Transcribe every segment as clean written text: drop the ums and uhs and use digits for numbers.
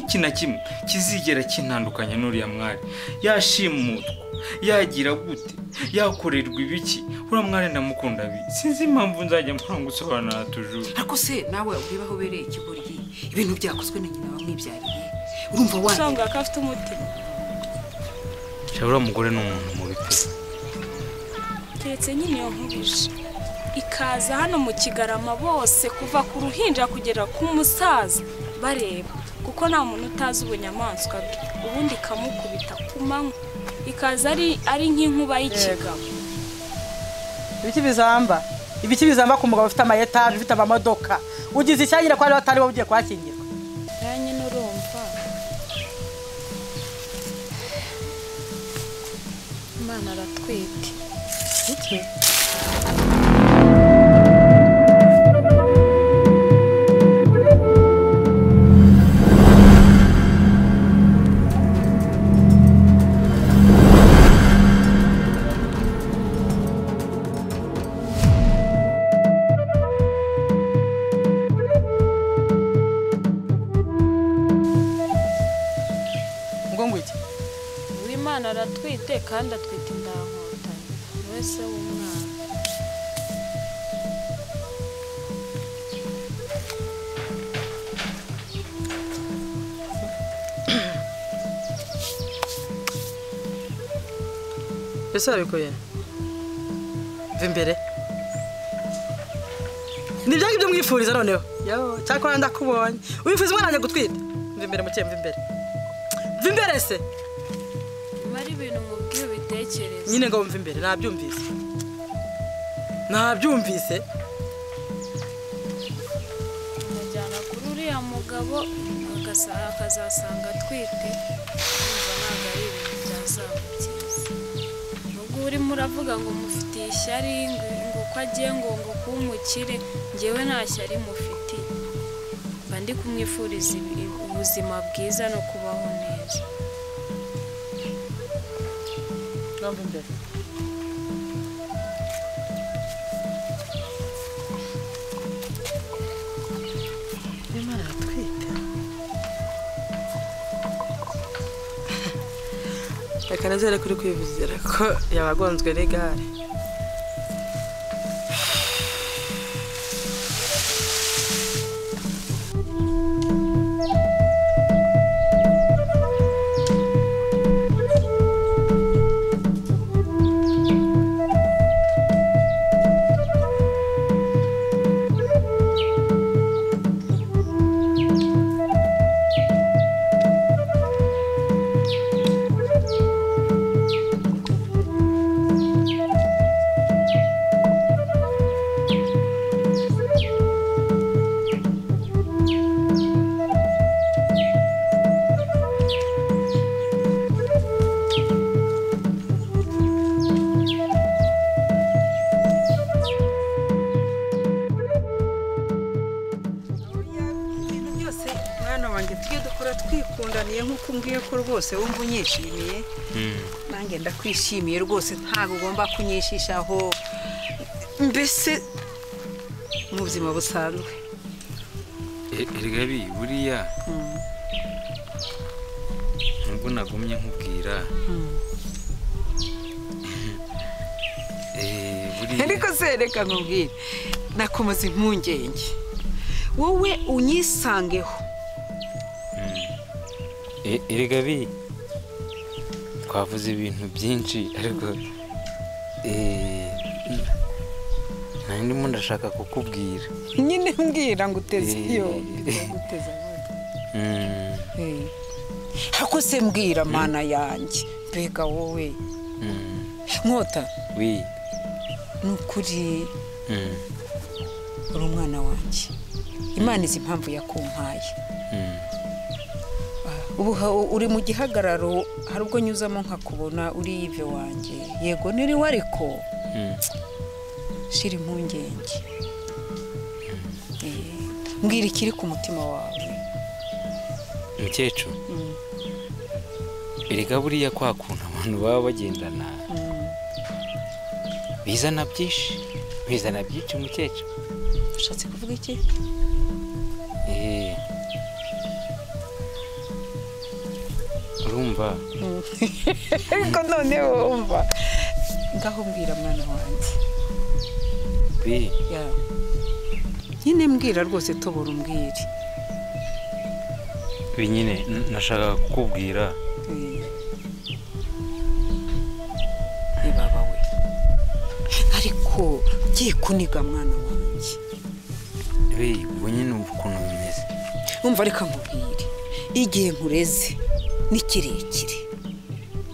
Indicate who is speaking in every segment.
Speaker 1: n'iki na kimwe kizigera kintandukanya n'uriya mwari. Yashimutwa, yagira gute, yakorerwa ibiki, uriya mwari ndamukunda bi. Sinzi impamvu nzajya mpora gusobanura tujuru.
Speaker 2: Ariko se nawe uribaho bereye ikigoryi ibintu byakozwe na nyina bamwibyariye. Urumva wani
Speaker 3: usanga akafite umutima.
Speaker 1: Uriya mugore n'umuntu mubi pe.
Speaker 3: Keretse nyine yo nkubije ikaza hano mu Kigarama bose kuva ku ruhinja kugera ku musaza bareba kuko nta muntu utazi ubunyamaswa bwe ubundi kamukubita ku manywa ikaza ari nk'inkuba y'ikigabo.
Speaker 4: ibiki bizamba ku mugabo ufite amayetaje ufite amamodoka ugize icyanyira ko ari batari bo ugiye kwakingirwa.
Speaker 3: Nanjye n'urumva Imana aratwite.
Speaker 4: Iki?
Speaker 3: Imana aratwite kandi atwite indankotanye wese w'umwana.
Speaker 4: Ese abikoye vimbere nibyo ngibyo mwifuriza noneho yo cyakora ndakubonye wifuza umwana gutwita vimbere mu cyemva vimbere se
Speaker 3: mari ibintu mubwiye bitekereza
Speaker 4: nyine ngo wumva imbere nabyumvise
Speaker 3: mujyana kuri uriya mugabo akazasanga atwite umva ntabwo ari ibintu byazamutiza nubwo urimo uravuga ngo mufitiye ishyari ngo ko agiye ngo kumukire njyewe nta shyari mufitiye mba ndi kumwifuriza ubuzima bwiza no kubaho neza.
Speaker 4: Imana atwite reka nazere kuri kwivuzira ko yabagonzwe n'igare.
Speaker 2: twikundaniye nk'uko umbwiye ko rwose wumva unyishimiye nanjye ndakwishimiye rwose ntabwo ugomba kunyishishaho mbese mu buzima busanzwe.
Speaker 1: Ergabi buriya nubwo nagumye nkubwira buriya
Speaker 2: ariko se reka nkubwire nakomaze impungenge wowe unyisangeho.
Speaker 1: Ergabi twavuze ibintu byinshi ariko ndimo ndashaka kukubwira
Speaker 2: nyine mbwira ngo uteze iyo guteza hako se mbwira mana yanjye mbega wowe nkota
Speaker 1: wi
Speaker 2: nukuri uri umwana wanjye Imana izi impamvu yakumpaye ubu uri mu gihagararo hari ubwo nyuzamo nkakubona uri yive wanjye yego niriwe ariko shira impungenge mbwira ikiri ku mutima wawe
Speaker 1: mukecuru. Erega buriya kwa kuntu abantu baba bagendana bizana byinshi mukecuru.
Speaker 2: Ushatse kuvuga iki?
Speaker 1: ndakumva
Speaker 2: ariko none wumva ngaho mbwira mwana wanjye
Speaker 1: bi
Speaker 2: ya nyine mbwira rwose tobora umbwire
Speaker 1: bi nyine nashaka kukubwira
Speaker 2: baba we ariko giye kuniga mwana wanjye
Speaker 1: bi ubu nyine ukuntu bimeze
Speaker 2: umva reka nkubwire igihe nkureze ni kirekire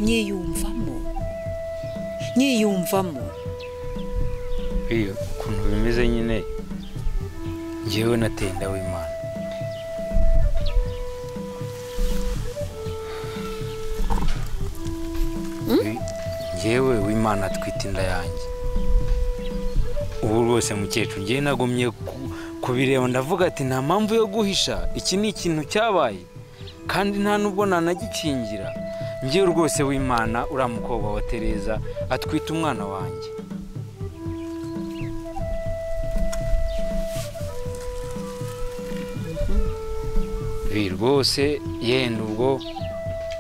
Speaker 2: nyiyumvamo
Speaker 1: bi ukuntu bimeze nyine njyewe natenda w'Imana njyewe w'Imana twita inda yanjye ubu rwose mukecuru njyewe nagumye kubireba ndavuga ati nta mpamvu yo guhisha iki ni ikintu cyabaye kandi nta nubwo nanagikingira njyewe rwose w'Imana uriya mukobwa wa Tereza atwita umwana wanjye rwose yenda ubwo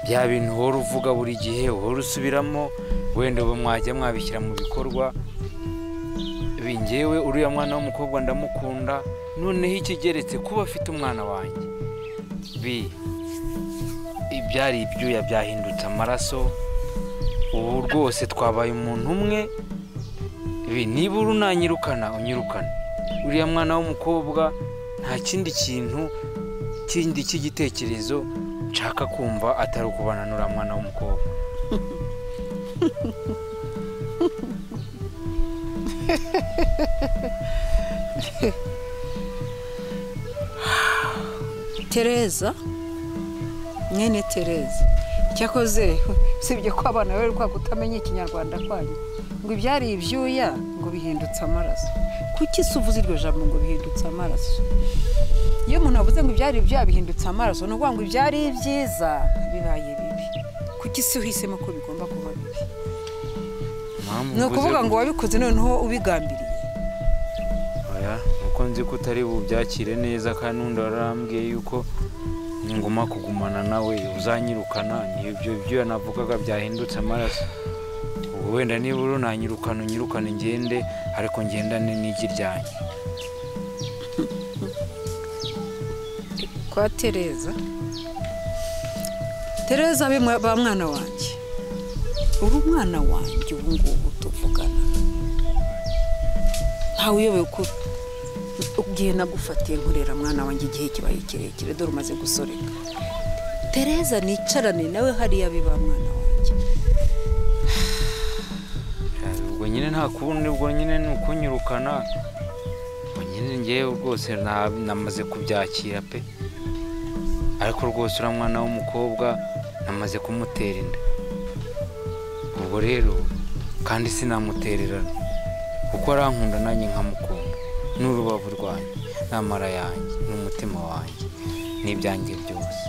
Speaker 1: bya bintu uhora uvuga buri gihe uhora usubiramo wenda ubu mwajya mwabishyira mu bikorwa njyewe uriya mwana w'umukobwa ndamukunda noneho ikigeretse kuba afite umwana wanjye ibyari ibyuya byahindutse amaraso ubu rwose twabaye umuntu umwe niba unanyirukana unyirukane uriya mwana w'umukobwa nta kindi kintu kindi cy'igitekerezo nshaka kumva atari ukubana n'uriya mwana w'umukobwa
Speaker 2: Tereza mwene Tereza cyakoze sibye ko abana bari kwa kutamenya ikinyarwanda kwanyu ngo ibyari ibyuya ngo bihindutse amaraso kuki suvuze iryo jambo ngo bihindutse amaraso iyo umuntu avuze ngo ibyari ibyuya bihindutse amaraso no ngo ibyari byiza bibaye bibi kuki si uhisemo ko bigomba kuba bibi no kuvuga ngo wabikoze noneho ubigambiriye
Speaker 1: oya uko nzi ko utari bubyakire neza kandi n'undi warambwiye yuko nguma kugumana nawe uzanyirukana n'ibyo byo navugaga byahindutse amaraso wenda niba urunanyirukana unyirukane ngende ariko ngendane n'igi ryanjye
Speaker 2: kwa Tereza ba mwana wanjye uri umwana wanjye ubu ngubu tuvugana ntawe uyobewe ko ubwiye nagufatiye nkurera mwana wanjye igihe kibaye kirekire dore umaze gusoreka Tereza nicarane nawe hariya biba mwana wanjye
Speaker 1: ubwo nyine nta kundi ubwo nyine ni ukunyirukana ubwo nyine ngewe rwose namaze kubyakira pe ariko rwose uriya mwana w'umukobwa namaze kumutera inda ubwo rero kandi sinamutererana kuko arankunda nanjye nkamukunda n'urubavu rwanjye n'amara yanjye n'umutima wanjye n'ibyanjye byose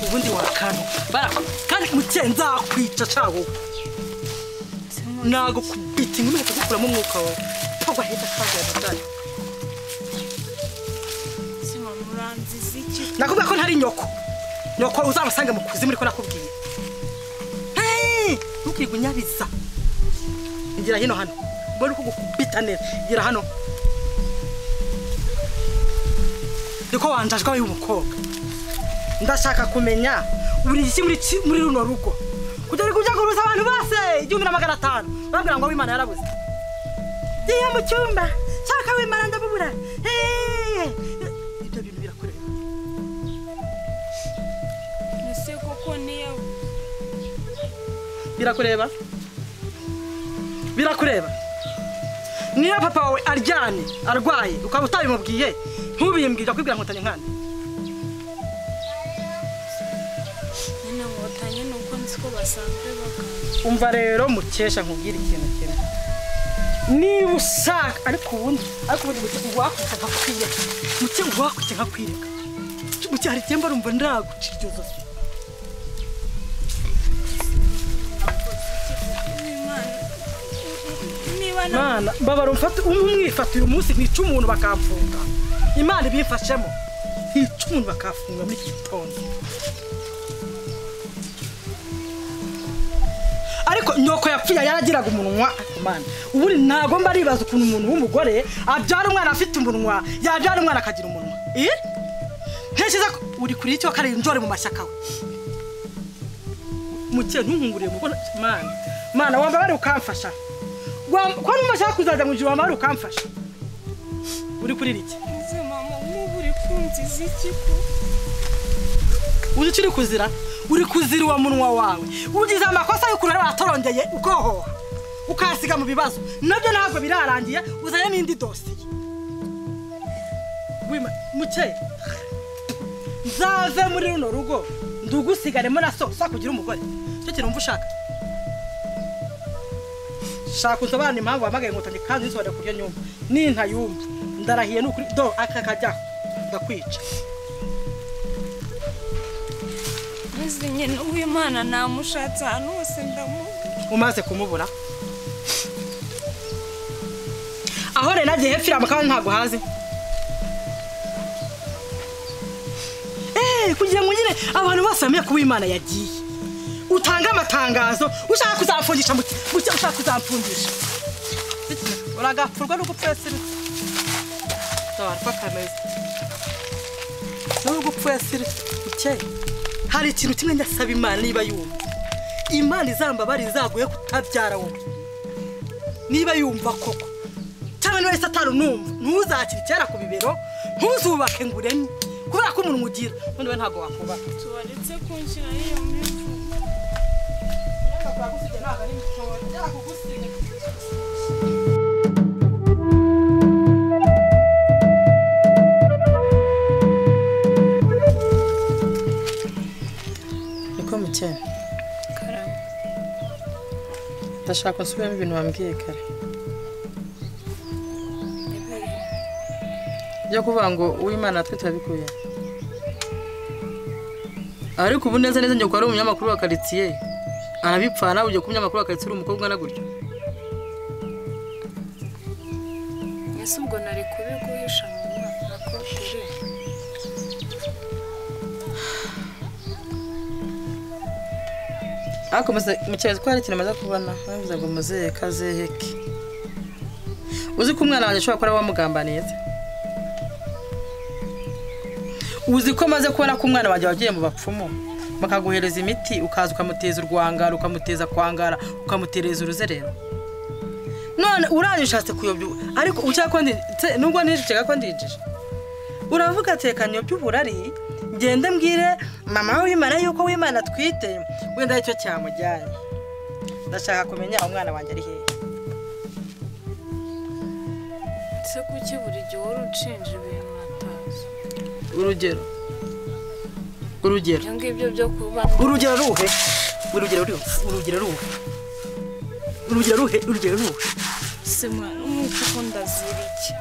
Speaker 4: ubundi wakano kandi mucenza kwica cawo nago kubita ingumi kugukuramo umwuka wawe pagwa hita kaga yatani
Speaker 3: sima muranzi ziki
Speaker 4: nakubwiye ko ntari nyoko uzabasange mu kuzimu ariko nakubwiye ntukigunyariza ngira hino hano mbona uko gukubita neza ngira hano ndiko wanjajwe y'umukobwa ndashaka kumenya uri iki muri runo rugo kugera kujya guruza abantu bose 1500 babwira ngo w'Imana yarabuze diye mu cyumba cyaka w'Imana ndabubura ibyo bintu birakureba
Speaker 3: ese koko niyo
Speaker 4: birakureba niyo papa wawe aryane arwaye ukaba utabimubwiye ntubimbwira kwibwira nkotanye nkande
Speaker 3: nyine ngotanye nuko nziko basanzwe bakanga
Speaker 4: umva rero mukesha nkubwira ikintu kimwe niba ushaka ariko ubundi wakwita nkakwireka wakwita nkakwireka muke hari icyemba rumva ndaguciryoza Mana babara umfata umwifatira umunsi nkica umuntu bakamfunga Imana ibifashemo nkica umuntu bakafunga muri iki gitondo ariko nyoko yapfuye yaragiraga umunwa Mana uburi ntago mba ribaza ukuntu umuntu w'umugore abyara umwana afite umunwa yabyara umwana akagira umunwa ntekereza uri kuri icyo kare njore mu mashyaka we muke ntunkunguriye mu Mana wamba bari ukamfasha kwa numashaka kuzaza mu jiwa mari ukamfasha uri kuri riki
Speaker 3: mama nk'uburi kunziza iki ko
Speaker 4: uri kuzira uri kuzira wa munwa wawe ugize amakosa yo kurara atorongeye ukohoha ukasiga mu bibazo nabyo ntabwo birarangiye uzaye n'indi dosiye wima muke nzave muri runo rugo ndugusigaremo na so kugira umugore cyo kirumva ushaka shaka usobanura impamvu wamagaye inkotanyi kandi nzobora kurya nyumva nintayumva ndarahiye n'ukuri do akakajyaho ndakwica
Speaker 3: Nzi nyine uw'Imana namushatse ahantu hose ndamubura
Speaker 4: umaze kumubura aho rero nagiye hepfira kandi ntabwo hazi kugira ngo nyine abantu bose bamenye ko uw'Imana yagiye utanga amatangazo ushaka kuzamfungisha ushaka kuzamfungisha uragapfurwa no gupfesira twarfa kameze no gupfesira ukeye hari ikintu kimwe ndasaba Imana niba yumva Imana izambabari izaguye kutabyara wowe niba yumva koko cyangwa niba Satani numva ntuzakira cyera ku bibero ntuzubake nguremye kubera ko umuntu mugira none we ntago wakuba
Speaker 3: tuwaretse kunshira iyo mivu
Speaker 4: Bagusige ntago ari mitoya yakugusige niko mukene
Speaker 3: karama
Speaker 4: ndashaka nsubiramo ibintu wambwiye kare byo kuvuga ngo uw'Imana twe turabikuye ariko ubu neza njye ko ari umunyamakuru wa quartier arabipfana uje ku munyamakuru wa quartier uri umukobwa na gutyo
Speaker 3: ese ubwo nari kubiguhisha mu mwaka ko kure
Speaker 4: ako mucyezi ko hari ikintu amaze kubona bavuze ngo muzehe kazeheke uzi ko umwana wanjye ashobora gukora wamugambaniye uzi ko maze kubona ko umwana wanjye wagiye mu bapfumu bakaguhereza imiti ukaza ukamuteza urwangara ukamuteza kwangara ukamutereza uruzerero none uranyishatse kuyobya ariko ucyako nubwo nijicega ko ndijije uravuga atekanye by'uburari ngende mbwire mama w'Imana yuko w'Imana twite wenda icyo cyamujyanye ndashaka kumenya umwana wanjye ari hehe
Speaker 3: se kuki buri gihe wari ucinje ibintu natazi
Speaker 4: urugero
Speaker 3: ibyo ngibyo byo kuba
Speaker 4: urugero ruhe
Speaker 3: se mwana umwuka ko ndazira iki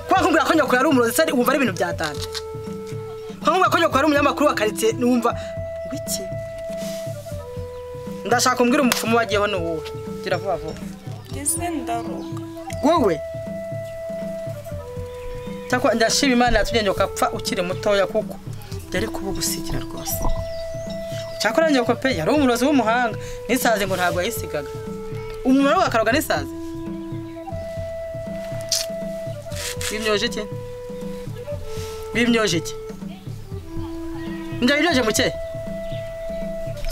Speaker 4: kwa kumbwira ko nyoko yari umurozi se wumva ari ibintu byatanje kwa kumbwira ko nyoko yari umunyamakuru wa quartier numva ngwiki ndashaka kumbwira umupfumu wagiyeho n'uwo gira vuba vuba
Speaker 3: ese ndaruka
Speaker 4: wowe takwa ndashima Imana yatugenge ukapfa ukiri mutoya kuko yari kubugusigira rwose cyakora nyoko pe yari umurozi w'umuhanga nisaze ngo ntabwo yisigaga umuntu wakaroga nisaze bimyoje ki ndabyoje muke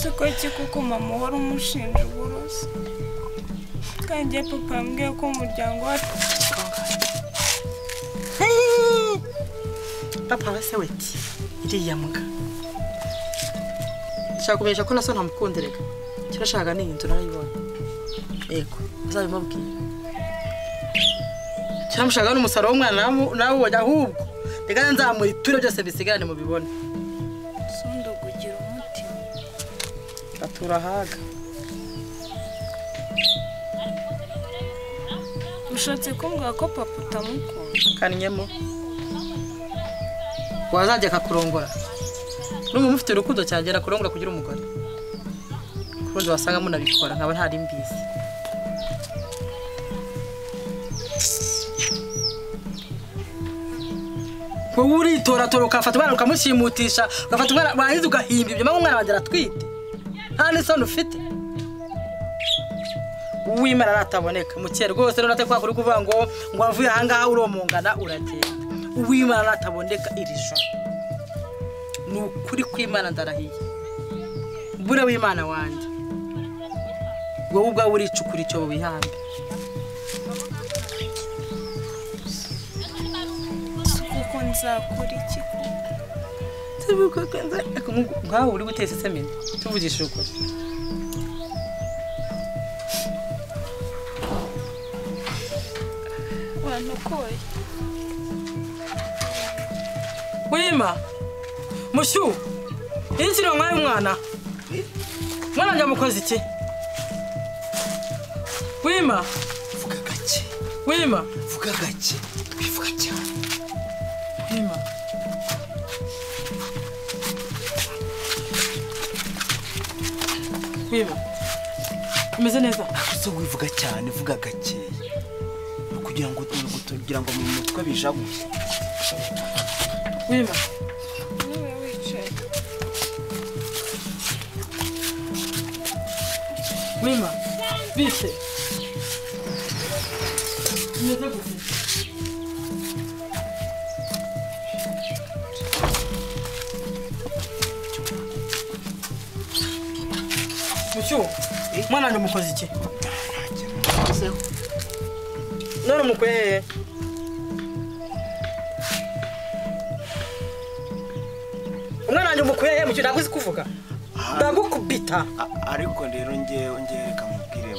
Speaker 3: siko iki kuko mama uhora umushinja uburozi kandi papa yambwiye ko umuryango wacu
Speaker 4: papa wese weti iriya mbwa nshaka kumenyesha ko naso ntamukunderega kirashaka ni inzu narayibonye yego azabimubwira kiramushaka n'umusaro w'umwana nawe wajya ahubwo reka nzamuriture byose bisigarane mu bibone
Speaker 3: sundo kugira umutima
Speaker 4: aturahaga
Speaker 3: ushatse kumbwira ko papa utamukunda
Speaker 4: kanyemo wazajya akakurongora n'umuntu ufite urukundo cyagera kurongora kugira umugore kurundi wasanga munabikora nkaba ntari mbizi wowe uritora ukafata umwana ukamushimutisha ugafata umwana wahize ugahimba ibyo mpamvu umwana wanjye aratwite nta n'isoni ufite uwimana arataboneka muke rwose rero natekwa kuri kuvuga ngo wavuye ahangaha uromongana uragenda uwimana arataboneka iri joro ni ukuri kw'Imana ndarahiye bure w'Imana wanjye wowe ubwawe uricukura icyo wihambe
Speaker 3: kuko nzakora iki
Speaker 4: tuvuga ko ngaho uri guteza isemeni tuvugishije ukuri
Speaker 3: wanukoye
Speaker 4: wima mushu inzira mwaye umwana mwana njya mukoze iki wima
Speaker 5: vuga gake
Speaker 4: wima
Speaker 5: vuga gake twivuga cyane
Speaker 4: wima wima umeze neza
Speaker 5: so wivuga cyane vuga gake kugira ngo mu mutwe bijaguye
Speaker 4: wima
Speaker 3: niwe wicaye
Speaker 4: wima bise umeze gute mushu mwana wanjye mukoze iki none mukweye umwana wanjye mukweye mu kintu aguzi kuvuga ndagukubita
Speaker 5: ariko rero ngewe reka mubwire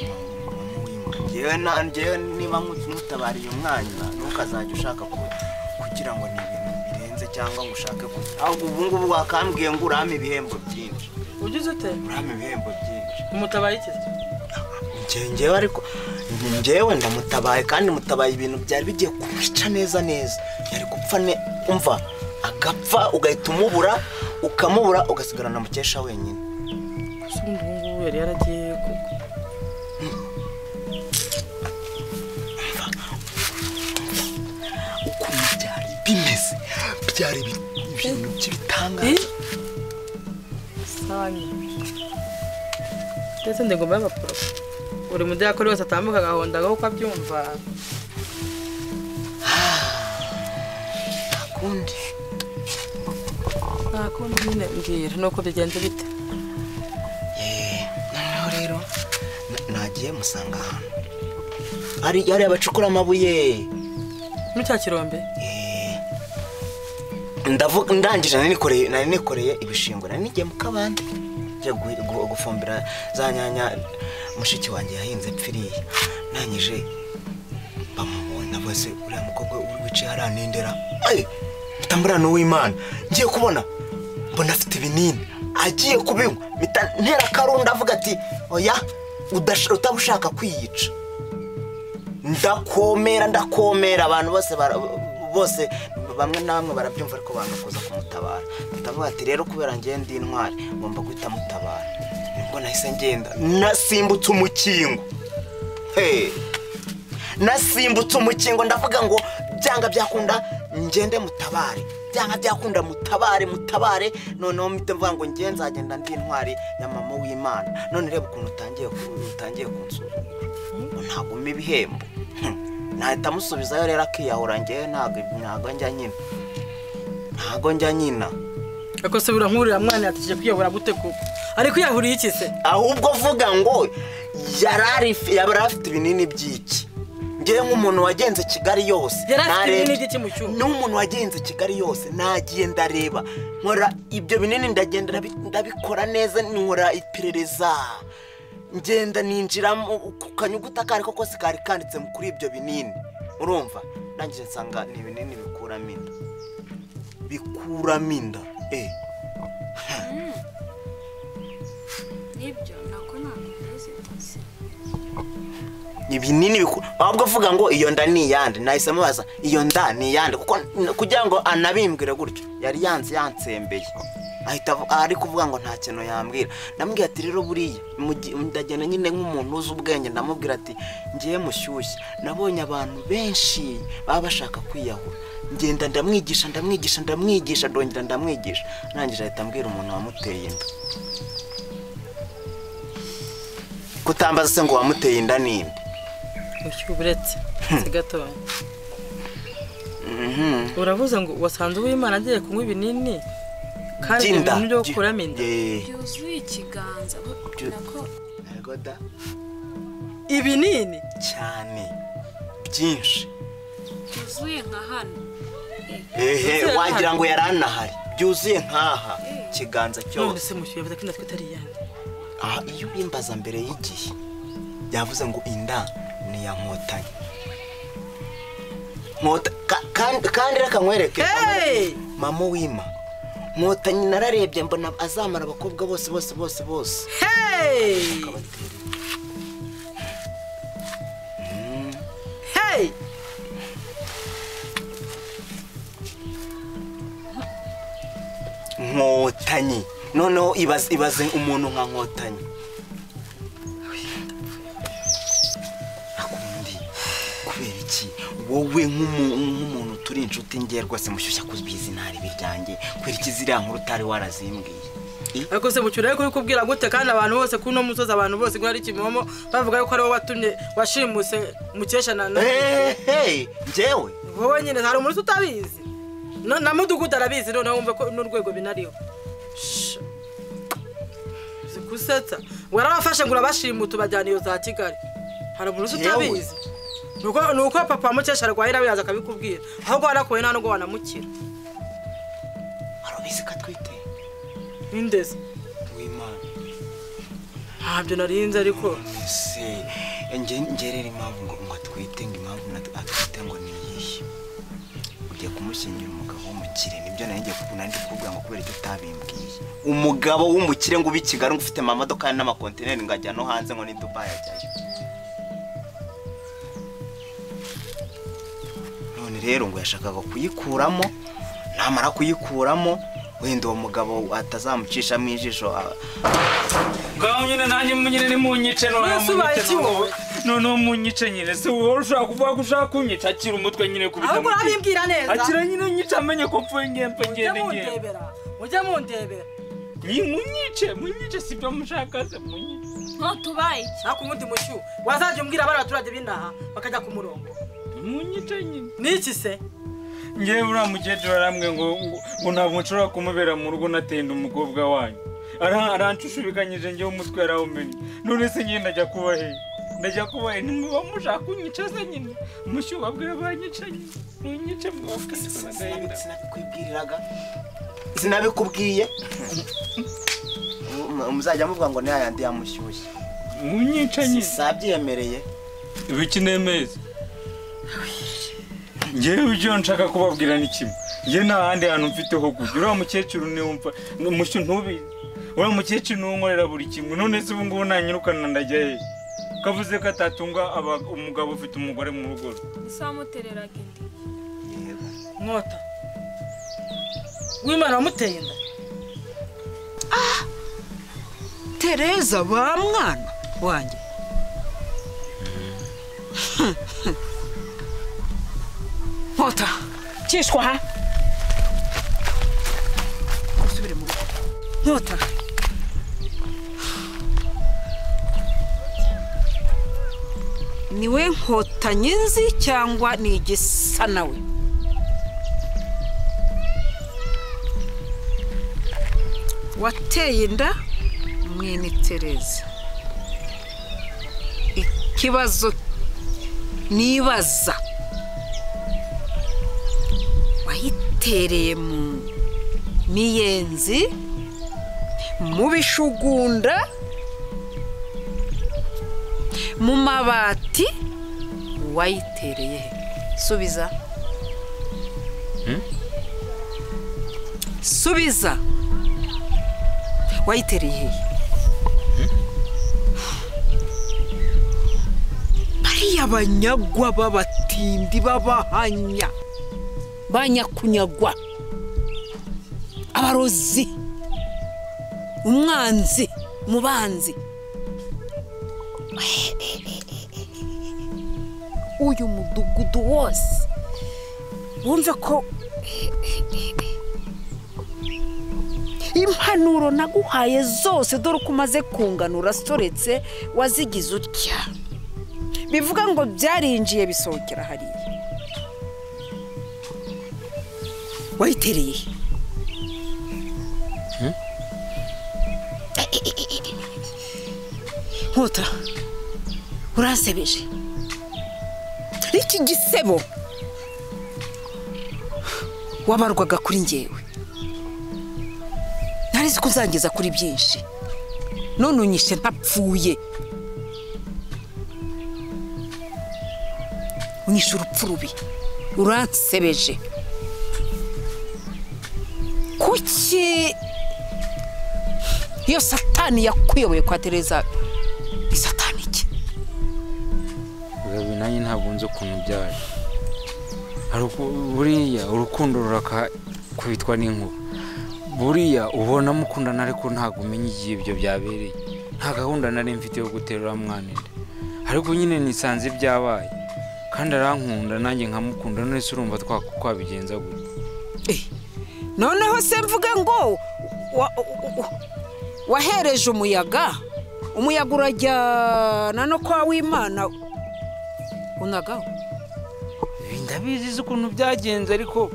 Speaker 5: mama ngewe niba mutabariye umwanya ntukazajya ushaka kugira ngo ni ibintu birenze cyangwa ngo ushake ahubwo ubu ngubu wakambwiye ngo urame ibihembo byinshi
Speaker 4: ugize ute
Speaker 5: urame ibihembo byinshi
Speaker 4: umutabaye iki
Speaker 5: ngewe ariko ngewe ndamutabaye kandi mutabaye ibintu byari bigiye kumwica neza yari gupfa umva agapfa ugahita ukamubura ugasigarana mukesha wenyine
Speaker 4: gusa ubu ngubu yari yaragiye
Speaker 5: ukuntu byari bimeze byari ibintu by'ibitangaza
Speaker 4: sanye ndetse ndengoma y'abaporo buri mudiyakoni wese atambuka agahondagaho uko abyumva nta kundi nyine mbwira nuko bigenze bite
Speaker 5: noneho rero nagiye musanga ahantu yari abacukura amabuye
Speaker 4: muri cya kirombe
Speaker 5: ndangije nari nikoreye ibishingwe nari nigiye mu kabande njya gufumbira za nyanya mushiki wanjye yahinze pfiriye nanyije bamubona bose uriya mukobwa wicaye haranindera tamburana w'Imana ngiye kubona mbona afite ibinini agiye kubinywa ntera karunda avuga ati oya utabushaka kwiyica ndakomera abantu bose bamwe na bamwe barabyumva ariko bagakoza kumutabara ndavuga ati rero kubera ngiye ndi intwari ngomba guhita mutabara nibwo nahise ngenda nasimbutse umukingo nasimbutse umukingo ndavuga ngo byanga byakunda ngende mutabare byanga byakunda mutabare noneho mpite mvuga ngo ngiye nzagenda ndi intwari ya mama w'Imana none reba ukuntu utangiye kunsura ntabwo ibihembo nahita musubizayo rero akiyahura ngewe ntabwo njya nyina
Speaker 4: Ako se birankurira mwana yatije kwiyahura gute koko? Ari kwiyahuriye iki se?
Speaker 5: Ahubwo vuga ngo yarari afite ibinini by'iki. Ngewe nk'umuntu wagenze Kigali yose n'umuntu wagenze Kigali yose nagiye ndareba nkora ibyo binini ndagenda ndabikora neza nkora iperereza ngenda ninjira ku kanyuguta kari ko kose kari kanditse kuri ibyo binini urumva nangije nsanga ni ibinini bikuramo inda
Speaker 3: nibyo nako nakwezi tose
Speaker 5: ibinini ahubwo vuga ngo iyo nda ni yande nahise mubaza iyo nda ni yande kuko kugira ngo anabimbwire gutyo yari yansembeye ahita ari kuvuga ngo nta kintu yambwira namubwiye ati rero buriya ndagenda nyine nk'umuntu uzi ubwenge ndamubwira ati ngiye mushyushye nabonye abantu benshi baba bashaka kwiyahura ngenda ndamwigisha ndongera ndamwigisha nangije ahita ambwira umuntu wamuteye inda kutambaza se ngo wamuteye inda ninde
Speaker 4: Ucyuburetse sigatoya uravuze ngo wasanze uw'Imana agiye kunywa ibinini kandi ibintu byo kuramo inda
Speaker 3: yuzuye ikiganza nako
Speaker 5: Egoda
Speaker 4: ibinini
Speaker 5: cyane byinshi
Speaker 3: yuzuye nka hano
Speaker 5: wagira ngo yaranahari byuzuye nkaha kiganza cyose
Speaker 4: none se mushyuye bavuze ko natwe tari yandi
Speaker 5: iyo bimbaza mbere y'igihe yavuze ngo inda ni ya Nkotanyi kandi reka nkwereke mama wima Nkotanyi nararebye mbona azamara abakobwa bose Nkotanyi noneho ibaze umuntu nka Nkotanyi akundi kubera iki wowe nk'umuntu turi inshuti ngiye rwose mushyushya kubizi ntari biryange kwera iki ziriya nkuru utari warazimbwiye
Speaker 4: ariko se mucyure ko kubwira gute kandi abantu bose kuno musoza abantu bose ngo ari Kimomo bavuga yuko ari wowe watumye washimuse Mukesha na
Speaker 5: njyewe
Speaker 4: wowe nyine hari umuntu utabizi na mudugudu arabizi none wumve ko n'urwego binariho zikusetsa warabafashe ngo urabashimuta bajyana iyo za Kigali hari umuntu utabizi nuko papa Mukesha arwahira biyaza akabikubwira ahubwo warakoye nta nubwo wanamukira
Speaker 5: arabizi katwite
Speaker 4: indeze
Speaker 5: w'Imana
Speaker 4: ntabyo narinze ariko
Speaker 5: se ngerera impamvu ngo atwite ngo impamvu atwite ngo ni iyihe ugiye kumushyingira umugabo w'umukire nibyo nanjye kubona ndi kubwira ngo kubera icyo utabimbwiye umugabo w'umukire ngo ubi Kigali ngo ufite amamodoka n'amakontineri ngo ajya no hanze ngo ni Dubai ajyayo none rero ngo yashakaga kuyikuramo namara kuyikuramo wenda uwo mugabo atazamucishamo ijisho
Speaker 1: ngaho nyine nanjye nyine ni munyice none munyice nyine se wowe ushaka kuvuga ko ushaka kunyica akira umutwe nyine kubita
Speaker 4: ahubwo abimbwira neza
Speaker 1: akira nyine nyica amenye ko mpfuye ngende
Speaker 4: ujya mundebera
Speaker 1: ni munyice sibyo mushaka se munyice
Speaker 3: ntutubaye
Speaker 4: ako umundi mushu wazajya umbwira abari abaturage b'inaha bakajya ku murongo
Speaker 1: munyice nyine
Speaker 4: niki se
Speaker 1: ngewe uriya mukecuru aramwe ngo ntabwo nshobora kumubera mu rugo natenda umukobwa wanyu arancushubikanyije ngewe umutwe yarawumenye none se nyine ndajya kuba he ntimuba mushaka kunyica se nyine mushyuha babwira banyica nyine munyice
Speaker 5: sinabikubwiye muzajya muvuga ngo ni yayandi yamushyushye
Speaker 1: munyica nyine
Speaker 5: sabyemereye
Speaker 1: ibiki nemeza ngewe ibyo nshaka kubabwira ni kimwe ngewe nta handi hantu mfite ho kujya uriya mukecuru niwumva mushyu ntubizi uriya mukecuru niwunkorera buri kimwe none se ubu ngubu nanyirukana ndajya hehe kavuze ko atatunga umugabo ufite umugore mu rugo
Speaker 3: ese wamutereraga indi
Speaker 4: Nkota w'Imana wamuteye inda
Speaker 2: Tereza ba mwana wanjye Nkota
Speaker 4: cyishwa ha
Speaker 2: usubire mu rugo Nkota niwe Nkotanyi nzi cyangwa ni igisa nawe wateye inda mwene Tereza. Ikibazo nibaza wayitereye mu miyenzi, mu bishugunda, mu mabati, wayitereye he? Subiza. Subiza. Wayitereye he? Bariya banyagwa b'abatindi b'abahanya, banyakunyagwa, abarozi, umwanzi, mubanzi. Uyu mudugudu wose wumve ko impanuro naguhaye zose dore uko umaze kunganura soretse wazigize utya, bivuga ngo byarinjiye bisohokera hariya. Wayitereye Nkota, urasebeje. Iki gisebo wabarwaga kuri njyewe, narizi ko uzangeza kuri byinshi, none unyishe ntapfuye. Unyishe urupfu rubi, uransebeje. Kuki iyo satani yakuyoboye kwa Tereza, isatani iki?
Speaker 1: Gabi nanjye ntabwo nzi ukuntu byaje. Buriya urukundo rurakubitwa n'inkuba. Buriya ubona mukundana ariko ntabwo umenya igihe ibyo byabereye. Nta gahunda nari mfite yo guterura mwana inda, ariko nyine nisanze ibyabaye kandi arankunda nanjye nkamukunda, none se urumva twabigenza gute?
Speaker 2: Noneho se mvuga ngo wahereje umuyaga urajyana no kwa w'Imana unagaho.
Speaker 1: Ndabizi ukuntu byagenze ariko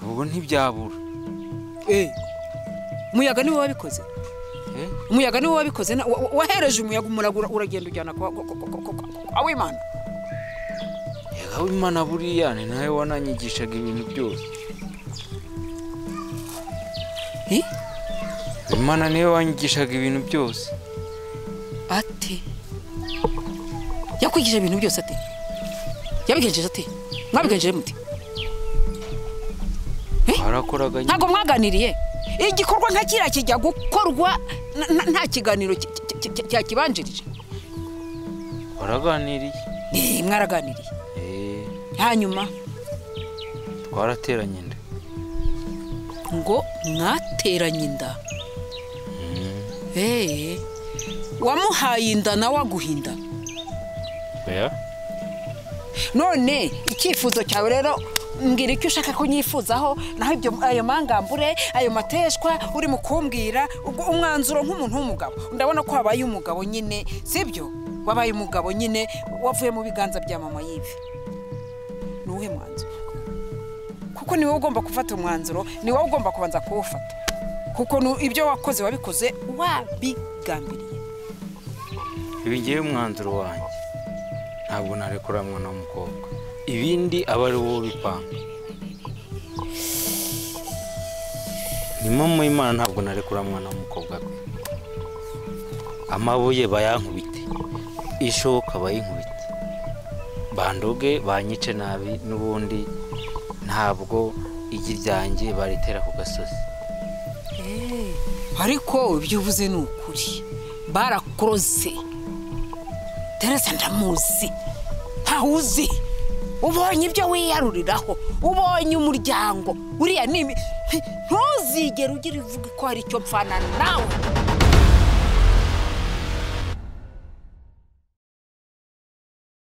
Speaker 1: ubwo ntibyabura.
Speaker 2: Umuyaga niwe wabikoze? Umuyaga niwe wabikoze? Wahereje umuyaga uragenda ujyana kwa w'Imana?
Speaker 1: Yega w'Imana buriya ni nawe wananyigishaga ibintu byose. Imana niwe wanyigishaga ibintu byose.
Speaker 2: Ate yakwigisha ibintu byose ate? Yabigenjeje ate? Mwabigenjeje muti?
Speaker 1: Arakoraga.
Speaker 2: Ntago mwaganiriye? Igikorwa nka kira kijya gukorwa nta kiganiro cyakibanjirije.
Speaker 1: Waraganiriye?
Speaker 2: Mwaraganiriye. Hanyuma
Speaker 1: twarateranye inda.
Speaker 2: Ngo mwateranye inda? Wamuhaye inda nawe aguhinda? None icyifuzo cyawe rero mbwira icyo ushaka ko nyifuzaho, naho ibyo ayo mangambure ayo mateshwa uri mukumbwira umwanzuro nk'umuntu w'umugabo. Ndabona ko wabaye umugabo nyine, sibyo? Wabaye umugabo nyine wavuye mu biganza bya mama Yive. Nuhe mwanzuro? Kuko niwe ugomba gufata umwanzuro, niwe ugomba kubanza kuwufata, kuko ibyo wakoze wabikoze wabigambiriye.
Speaker 1: Ibi ngiye umwanzuro wanjye ntabwo narekura mwana w'umukobwa, ibindi aba ari wowe bipanga. Ni mama Imana, ntabwo narekura mwana w'umukobwa we. Amabuye bayankubite, ishoka bayinkubite, bandoge banyice nabi, n'ubundi ntabwo igi ryanjye baritera ku gasozi.
Speaker 2: Ariko ibyo uvuze ni ukuri, barakuroze. Tereza ndamuzi, ntawuzi. Ubonye ibyo wiyaruriraho, ubonye umuryango uriya ntuzigere ugira ivuga ko hari icyo mpfana nawe.